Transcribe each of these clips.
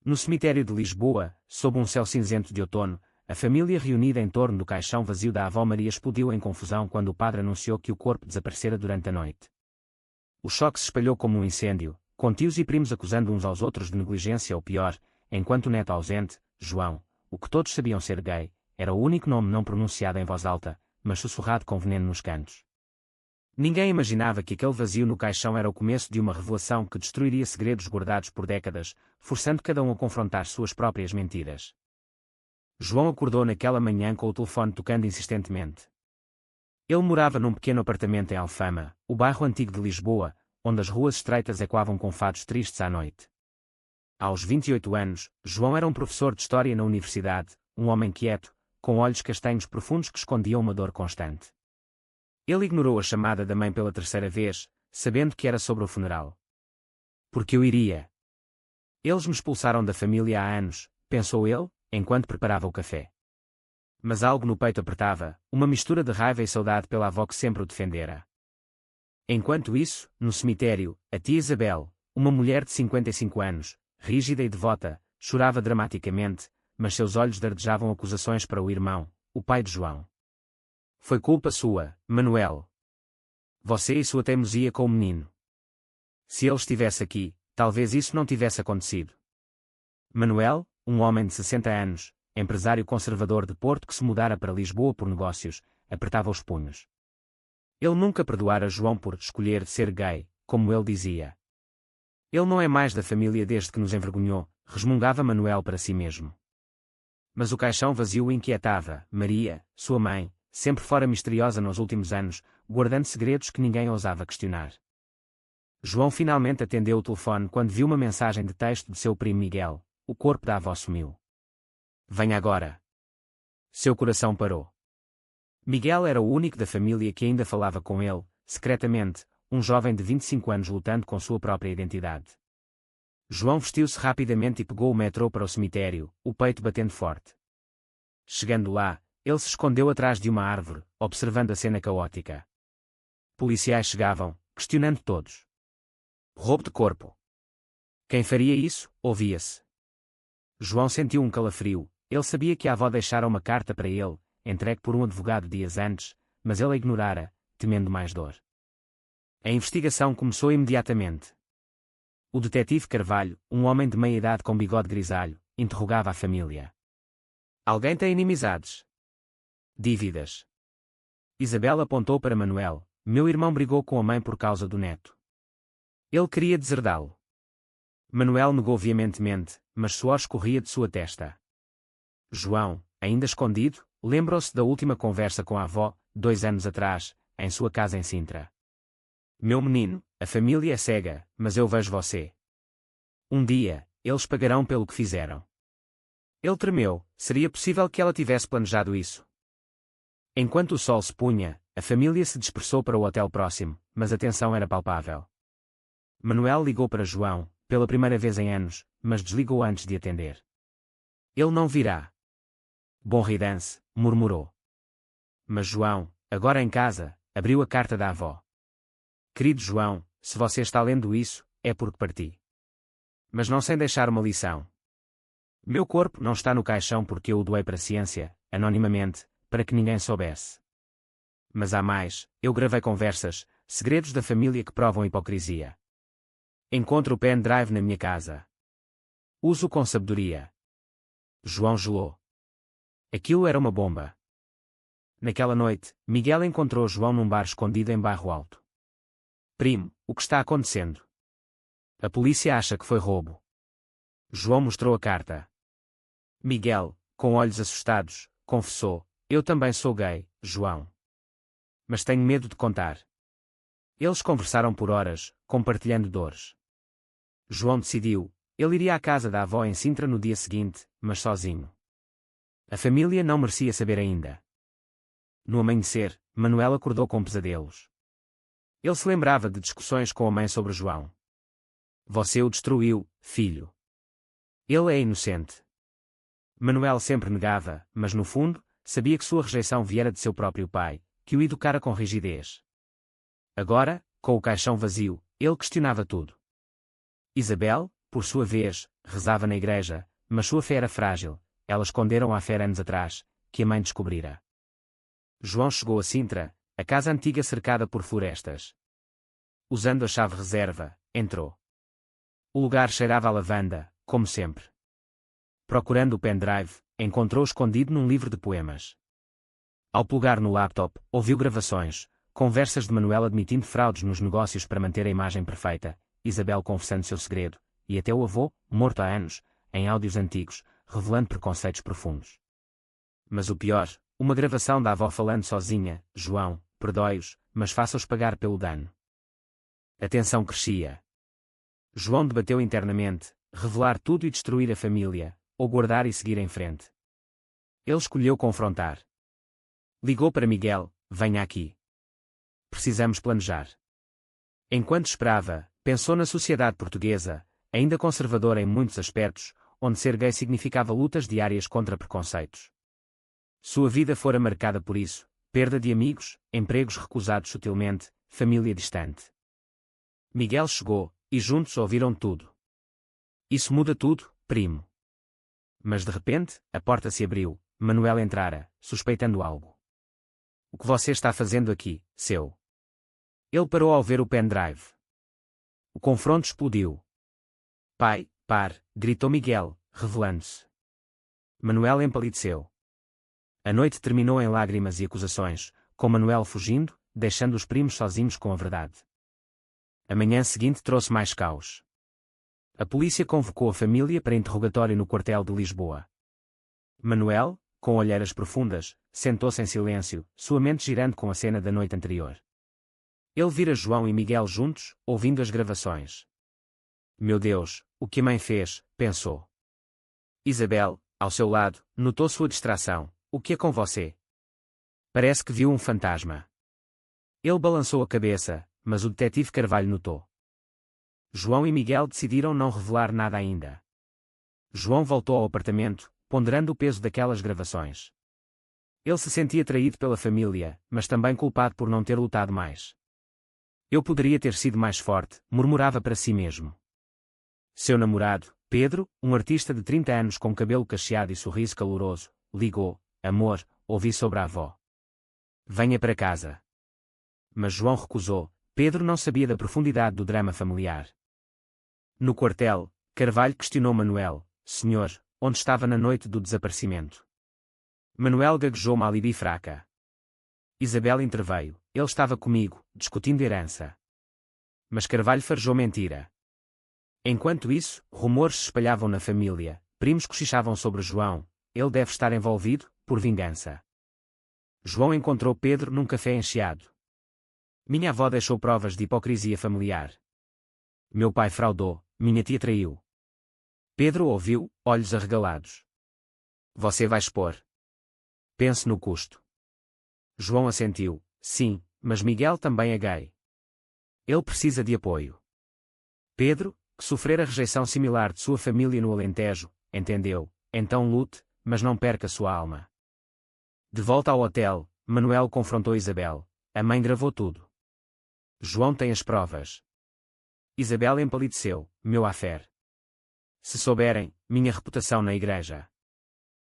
No cemitério de Lisboa, sob um céu cinzento de outono, a família reunida em torno do caixão vazio da avó Maria explodiu em confusão quando o padre anunciou que o corpo desaparecera durante a noite. O choque se espalhou como um incêndio, com tios e primos acusando uns aos outros de negligência ou pior, enquanto o neto ausente, João, o que todos sabiam ser gay, era o único nome não pronunciado em voz alta, mas sussurrado com veneno nos cantos. Ninguém imaginava que aquele vazio no caixão era o começo de uma revelação que destruiria segredos guardados por décadas, forçando cada um a confrontar suas próprias mentiras. João acordou naquela manhã com o telefone tocando insistentemente. Ele morava num pequeno apartamento em Alfama, o bairro antigo de Lisboa, onde as ruas estreitas ecoavam com fados tristes à noite. Aos 28 anos, João era um professor de história na universidade, um homem quieto, com olhos castanhos profundos que escondiam uma dor constante. Ele ignorou a chamada da mãe pela terceira vez, sabendo que era sobre o funeral. Porque eu iria. Eles me expulsaram da família há anos, pensou ele, enquanto preparava o café. Mas algo no peito apertava, uma mistura de raiva e saudade pela avó que sempre o defendera. Enquanto isso, no cemitério, a tia Isabel, uma mulher de 55 anos, rígida e devota, chorava dramaticamente, mas seus olhos dardejavam acusações para o irmão, o pai de João. Foi culpa sua, Manuel. Você e sua teimosia com o menino. Se ele estivesse aqui, talvez isso não tivesse acontecido. Manuel, um homem de 60 anos, empresário conservador de Porto que se mudara para Lisboa por negócios, apertava os punhos. Ele nunca perdoara João por escolher ser gay, como ele dizia. Ele não é mais da família desde que nos envergonhou, resmungava Manuel para si mesmo. Mas o caixão vazio o inquietava, Maria, sua mãe, sempre fora misteriosa nos últimos anos, guardando segredos que ninguém ousava questionar. João finalmente atendeu o telefone quando viu uma mensagem de texto de seu primo Miguel: o corpo da avó sumiu. Venha agora. Seu coração parou. Miguel era o único da família que ainda falava com ele, secretamente, um jovem de 25 anos lutando com sua própria identidade. João vestiu-se rapidamente e pegou o metrô para o cemitério, o peito batendo forte. Chegando lá, ele se escondeu atrás de uma árvore, observando a cena caótica. Policiais chegavam, questionando todos. Roubo de corpo. Quem faria isso? Ouvia-se. João sentiu um calafrio. Ele sabia que a avó deixara uma carta para ele, entregue por um advogado dias antes, mas ele a ignorara, temendo mais dor. A investigação começou imediatamente. O detetive Carvalho, um homem de meia idade com bigode grisalho, interrogava a família. Alguém tem inimizades? Dívidas. Isabel apontou para Manuel. Meu irmão brigou com a mãe por causa do neto. Ele queria deserdá-lo. Manuel negou veementemente, mas suor escorria de sua testa. João, ainda escondido, lembrou-se da última conversa com a avó, 2 anos atrás, em sua casa em Sintra. Meu menino, a família é cega, mas eu vejo você. Um dia, eles pagarão pelo que fizeram. Ele tremeu, seria possível que ela tivesse planejado isso. Enquanto o sol se punha, a família se dispersou para o hotel próximo, mas a tensão era palpável. Manuel ligou para João, pela primeira vez em anos, mas desligou antes de atender. Ele não virá. Bom ridance, murmurou. Mas João, agora em casa, abriu a carta da avó. Querido João, se você está lendo isso, é porque parti. Mas não sem deixar uma lição. Meu corpo não está no caixão porque eu o doei para a ciência, anonimamente, para que ninguém soubesse. Mas há mais, eu gravei conversas, segredos da família que provam hipocrisia. Encontro o pendrive na minha casa. Uso com sabedoria. João gelou. Aquilo era uma bomba. Naquela noite, Miguel encontrou João num bar escondido em Bairro Alto. Primo, o que está acontecendo? A polícia acha que foi roubo. João mostrou a carta. Miguel, com olhos assustados, confessou: eu também sou gay, João. Mas tenho medo de contar. Eles conversaram por horas, compartilhando dores. João decidiu, ele iria à casa da avó em Sintra no dia seguinte, mas sozinho. A família não merecia saber ainda. No amanhecer, Manuel acordou com pesadelos. Ele se lembrava de discussões com a mãe sobre João. Você o destruiu, filho. Ele é inocente. Manuel sempre negava, mas no fundo, sabia que sua rejeição viera de seu próprio pai, que o educara com rigidez. Agora, com o caixão vazio, ele questionava tudo. Isabel, por sua vez, rezava na igreja, mas sua fé era frágil. Ela esconderam a fé anos atrás, que a mãe descobrira. João chegou a Sintra, a casa antiga cercada por florestas. Usando a chave reserva, entrou. O lugar cheirava a lavanda, como sempre. Procurando o pendrive, encontrou escondido num livro de poemas. Ao plugar no laptop, ouviu gravações, conversas de Manuel admitindo fraudes nos negócios para manter a imagem perfeita, Isabel confessando seu segredo, e até o avô, morto há anos, em áudios antigos, revelando preconceitos profundos. Mas o pior, uma gravação da avó falando sozinha: João, perdoe-os, mas faça-os pagar pelo dano. A tensão crescia. João debateu internamente, revelar tudo e destruir a família, ou guardar e seguir em frente. Ele escolheu confrontar. Ligou para Miguel: venha aqui. Precisamos planejar. Enquanto esperava, pensou na sociedade portuguesa, ainda conservadora em muitos aspectos, onde ser gay significava lutas diárias contra preconceitos. Sua vida fora marcada por isso: perda de amigos, empregos recusados sutilmente, família distante. Miguel chegou, e juntos ouviram tudo. Isso muda tudo, primo. Mas de repente, a porta se abriu. Manuel entrara, suspeitando algo. O que você está fazendo aqui, seu? Ele parou ao ver o pendrive. O confronto explodiu. Pai, pare, gritou Miguel, revelando-se. Manuel empalideceu. A noite terminou em lágrimas e acusações, com Manuel fugindo, deixando os primos sozinhos com a verdade. A manhã seguinte trouxe mais caos. A polícia convocou a família para interrogatório no quartel de Lisboa. Manuel, com olheiras profundas, sentou-se em silêncio, sua mente girando com a cena da noite anterior. Ele vira João e Miguel juntos, ouvindo as gravações. Meu Deus, o que a mãe fez, pensou. Isabel, ao seu lado, notou sua distração. O que é com você? Parece que viu um fantasma. Ele balançou a cabeça, mas o detetive Carvalho notou. João e Miguel decidiram não revelar nada ainda. João voltou ao apartamento, ponderando o peso daquelas gravações. Ele se sentia traído pela família, mas também culpado por não ter lutado mais. Eu poderia ter sido mais forte, murmurava para si mesmo. Seu namorado, Pedro, um artista de 30 anos com cabelo cacheado e sorriso caloroso, ligou: amor, ouvi sobre a avó. Venha para casa. Mas João recusou. Pedro não sabia da profundidade do drama familiar. No quartel, Carvalho questionou Manuel: senhor, onde estava na noite do desaparecimento? Manuel gaguejou uma alibi fraca. Isabel interveio: ele estava comigo, discutindo herança. Mas Carvalho farejou mentira. Enquanto isso, rumores se espalhavam na família, primos cochichavam sobre João: ele deve estar envolvido, por vingança. João encontrou Pedro num café encheado. Minha avó deixou provas de hipocrisia familiar. Meu pai fraudou, minha tia traiu. Pedro ouviu, olhos arregalados. Você vai expor. Pense no custo. João assentiu: sim, mas Miguel também é gay. Ele precisa de apoio. Pedro, que sofrera rejeição similar de sua família no Alentejo, entendeu: então lute, mas não perca sua alma. De volta ao hotel, Manuel confrontou Isabel. A mãe gravou tudo. João tem as provas. Isabel empalideceu: meu affaire. Se souberem, minha reputação na igreja.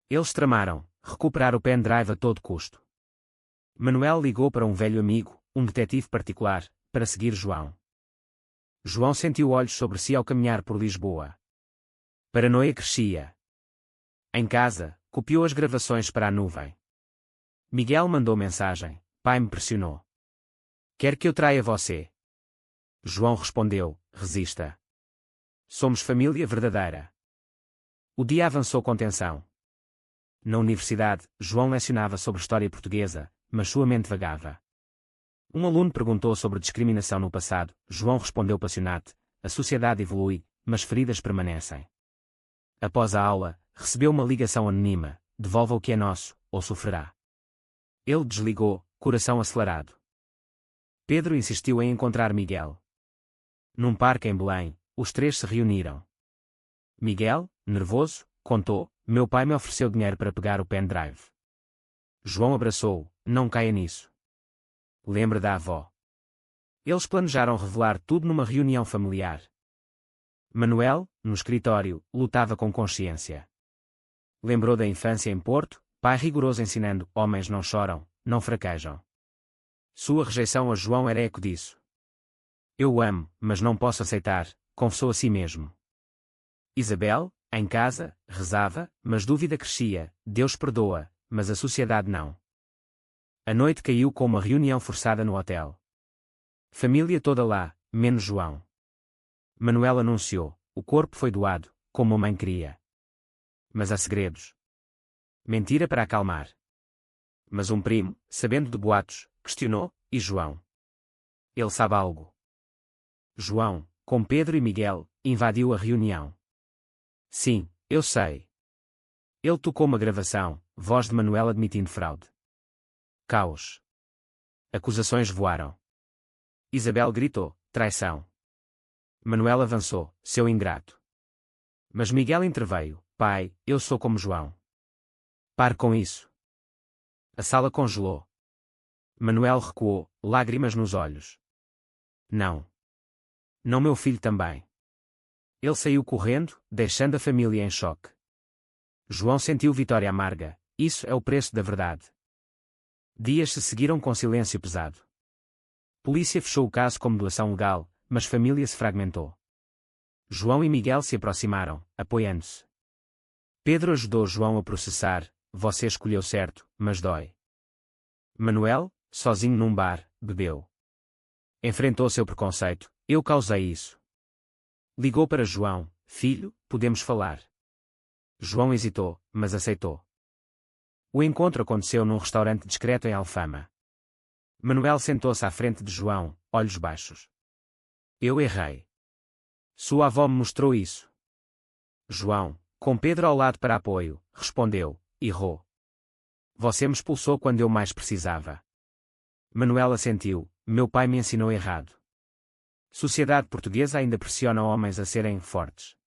Eles tramaram recuperar o pendrive a todo custo. Manuel ligou para um velho amigo, um detetive particular, para seguir João. João sentiu olhos sobre si ao caminhar por Lisboa. Paranoia crescia. Em casa, copiou as gravações para a nuvem. Miguel mandou mensagem: pai me pressionou. Quer que eu traia você? João respondeu: resista. Somos família verdadeira. O dia avançou com tensão. Na universidade, João lecionava sobre história portuguesa, mas sua mente vagava. Um aluno perguntou sobre discriminação no passado. João respondeu passionado: a sociedade evolui, mas feridas permanecem. Após a aula, recebeu uma ligação anônima: devolva o que é nosso, ou sofrerá. Ele desligou, coração acelerado. Pedro insistiu em encontrar Miguel. Num parque em Belém, os três se reuniram. Miguel, nervoso, contou: meu pai me ofereceu dinheiro para pegar o pendrive. João abraçou-o: não caia nisso. Lembre da avó. Eles planejaram revelar tudo numa reunião familiar. Manuel, no escritório, lutava com consciência. Lembrou da infância em Porto, pai rigoroso ensinando: homens não choram, não fraquejam. Sua rejeição a João era eco disso. Eu o amo, mas não posso aceitar, confessou a si mesmo. Isabel, em casa, rezava, mas dúvida crescia: Deus perdoa, mas a sociedade não. A noite caiu com uma reunião forçada no hotel. Família toda lá, menos João. Manuel anunciou: o corpo foi doado, como a mãe queria. Mas há segredos. Mentira para acalmar. Mas um primo, sabendo de boatos, questionou: e João? Ele sabe algo. João, com Pedro e Miguel, invadiu a reunião. Sim, eu sei. Ele tocou uma gravação, voz de Manuel admitindo fraude. Caos. Acusações voaram. Isabel gritou: traição. Manuel avançou: seu ingrato. Mas Miguel interveio: pai, eu sou como João. Pare com isso. A sala congelou. Manuel recuou, lágrimas nos olhos. Não. Não, meu filho também. Ele saiu correndo, deixando a família em choque. João sentiu vitória amarga: isso é o preço da verdade. Dias se seguiram com silêncio pesado. Polícia fechou o caso como doação legal, mas família se fragmentou. João e Miguel se aproximaram, apoiando-se. Pedro ajudou João a processar: você escolheu certo, mas dói. Manuel, sozinho num bar, bebeu. Enfrentou seu preconceito: eu causei isso. Ligou para João: filho, podemos falar. João hesitou, mas aceitou. O encontro aconteceu num restaurante discreto em Alfama. Manuel sentou-se à frente de João, olhos baixos. Eu errei. Sua avó me mostrou isso. João, com Pedro ao lado para apoio, respondeu: errou. Você me expulsou quando eu mais precisava. Manuel assentiu: meu pai me ensinou errado. Sociedade portuguesa ainda pressiona homens a serem fortes.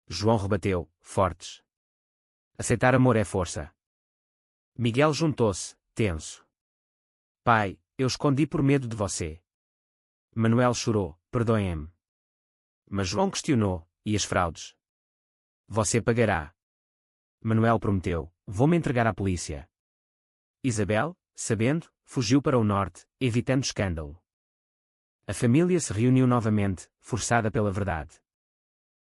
João rebateu: fortes. Aceitar amor é força. Miguel juntou-se, tenso. Pai, eu escondi por medo de você. Manuel chorou: perdoem-me. Mas João questionou: e as fraudes? Você pagará. Manuel prometeu: vou-me entregar à polícia. Isabel, sabendo, fugiu para o norte, evitando escândalo. A família se reuniu novamente, forçada pela verdade.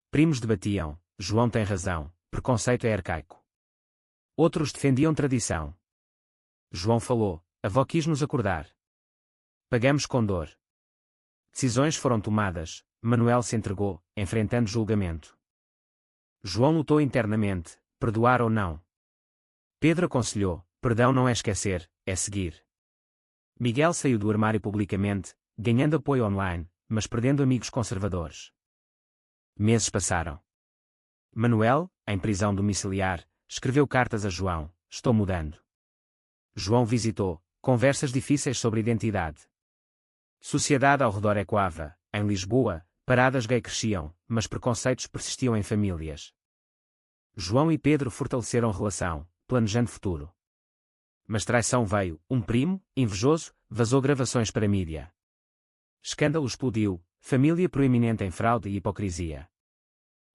Primos debatiam: João tem razão, preconceito é arcaico. Outros defendiam tradição. João falou: a avó quis nos acordar. Pagamos com dor. Decisões foram tomadas, Manuel se entregou, enfrentando julgamento. João lutou internamente: perdoar ou não. Pedro aconselhou: perdão não é esquecer, é seguir. Miguel saiu do armário publicamente, ganhando apoio online, mas perdendo amigos conservadores. Meses passaram. Manuel, em prisão domiciliar, escreveu cartas a João: estou mudando. João visitou, conversas difíceis sobre identidade. Sociedade ao redor ecoava: em Lisboa, paradas gay cresciam, mas preconceitos persistiam em famílias. João e Pedro fortaleceram relação, planejando futuro. Mas traição veio: um primo, invejoso, vazou gravações para a mídia. Escândalo explodiu, família proeminente em fraude e hipocrisia.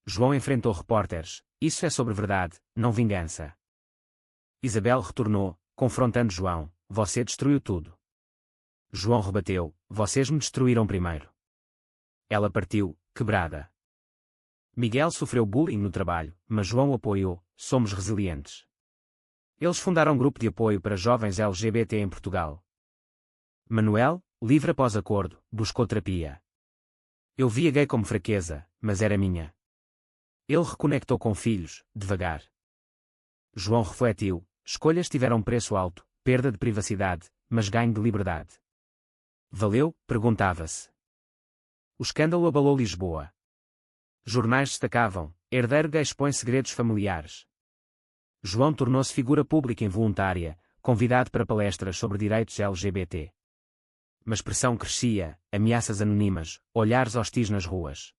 João enfrentou repórteres: isso é sobre verdade, não vingança. Isabel retornou, confrontando João: você destruiu tudo. João rebateu: vocês me destruíram primeiro. Ela partiu, quebrada. Miguel sofreu bullying no trabalho, mas João o apoiou: somos resilientes. Eles fundaram um grupo de apoio para jovens LGBT em Portugal. Manuel, livre após acordo, buscou terapia. Eu via gay como fraqueza, mas era minha. Ele reconectou com filhos, devagar. João refletiu: escolhas tiveram preço alto, perda de privacidade, mas ganho de liberdade. Valeu? Perguntava-se. O escândalo abalou Lisboa. Jornais destacavam: herdeiro gay expõe segredos familiares. João tornou-se figura pública involuntária, convidado para palestras sobre direitos LGBT. Mas pressão crescia, ameaças anônimas, olhares hostis nas ruas.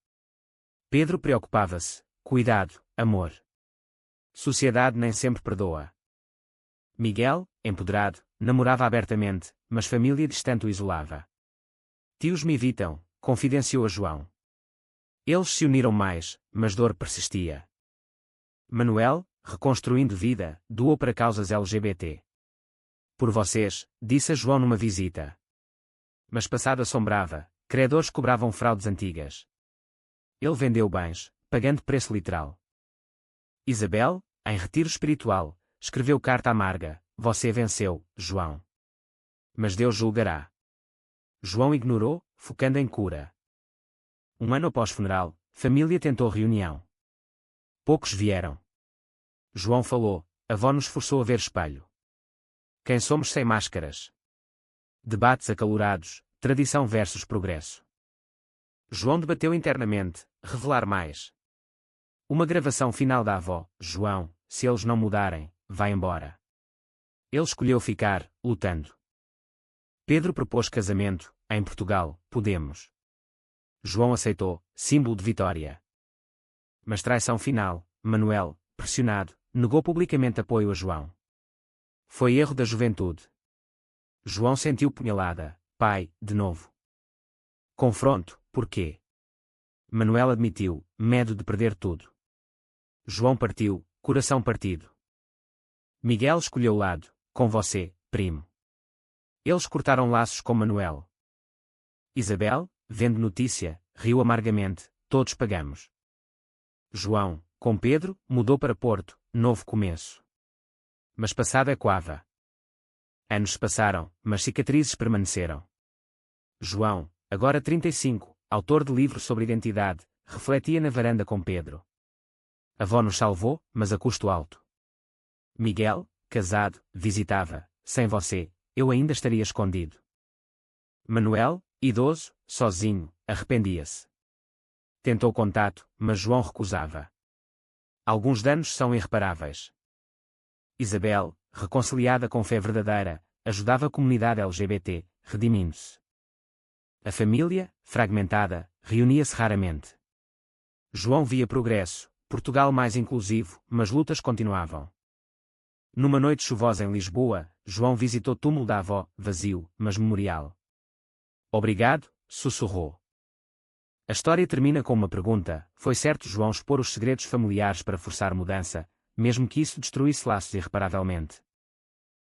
Pedro preocupava-se: cuidado, amor. Sociedade nem sempre perdoa. Miguel, empoderado, namorava abertamente, mas família distante o isolava. Tios me evitam, confidenciou a João. Eles se uniram mais, mas dor persistia. Manuel, reconstruindo vida, doou para causas LGBT. Por vocês, disse a João numa visita. Mas passado assombrava, credores cobravam fraudes antigas. Ele vendeu bens, pagando preço literal. Isabel, em retiro espiritual, escreveu carta amarga: você venceu, João. Mas Deus julgará. João ignorou, focando em cura. Um ano após o funeral, família tentou reunião. Poucos vieram. João falou: a avó nos forçou a ver espelho. Quem somos sem máscaras? Debates acalorados, tradição versus progresso. João debateu internamente: revelar mais. Uma gravação final da avó: João, se eles não mudarem, vai embora. Ele escolheu ficar, lutando. Pedro propôs casamento: em Portugal, podemos. João aceitou, símbolo de vitória. Mas traição final: Manuel, pressionado, negou publicamente apoio a João. Foi erro da juventude. João sentiu punhalada: pai, de novo. Confronto: porquê? Manuel admitiu: medo de perder tudo. João partiu, coração partido. Miguel escolheu lado: com você, primo. Eles cortaram laços com Manuel. Isabel, vendo notícia, riu amargamente: todos pagamos. João, com Pedro, mudou para Porto, novo começo. Mas passado é coava. Anos se passaram, mas cicatrizes permaneceram. João, agora 35, autor de livro sobre identidade, refletia na varanda com Pedro. A avó nos salvou, mas a custo alto. Miguel, casado, visitava: sem você, eu ainda estaria escondido. Manuel, idoso, sozinho, arrependia-se. Tentou contato, mas João recusava. Alguns danos são irreparáveis. Isabel, reconciliada com fé verdadeira, ajudava a comunidade LGBT, redimindo-se. A família, fragmentada, reunia-se raramente. João via progresso, Portugal mais inclusivo, mas lutas continuavam. Numa noite chuvosa em Lisboa, João visitou o túmulo da avó, vazio, mas memorial. Obrigado, sussurrou. A história termina com uma pergunta: foi certo João expor os segredos familiares para forçar mudança, mesmo que isso destruísse laços irreparavelmente?